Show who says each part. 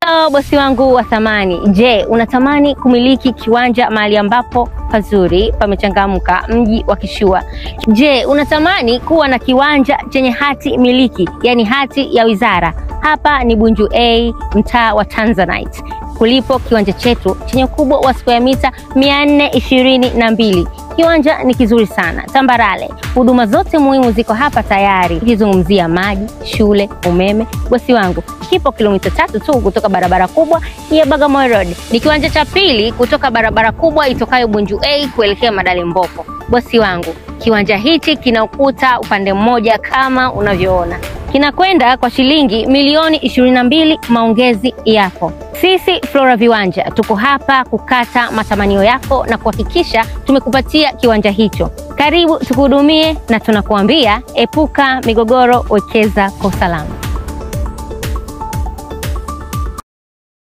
Speaker 1: Hello bosi wangu wa thamani. Je, unatamani kumiliki kiwanja mahali ambapo pazuri pamechangamka, mji wa kishua? Je, unatamani kuwa na kiwanja chenye hati miliki, yani hati ya wizara? Hapa ni Bunju A, mtaa wa Tanzanite. Kulipo kiwanja chetu chenye ukubwa wa square mita 422. Kiwanja ni kizuri sana, tambarale. Huduma zote muhimu ziko hapa tayari. Ukizungumzia maji, shule, umeme, bosi wangu, kipo kilomita 3 tu kutoka barabara kubwa ya Bagamoyo Road. Ni kiwanja cha pili kutoka barabara kubwa itokayo Bunju A kuelekea Madale Mboko. Bosi wangu, kiwanja hichi kina ukuta upande mmoja kama unavyoona. Kinakwenda kwa shilingi milioni 22, maongezi yapo. Sisi Flora Viwanja tuko hapa kukata matamanio yako na kuhakikisha tumekupatia kiwanja hicho. Karibu tukuhudumie, na tunakuambia epuka migogoro, wekeza kwa usalama.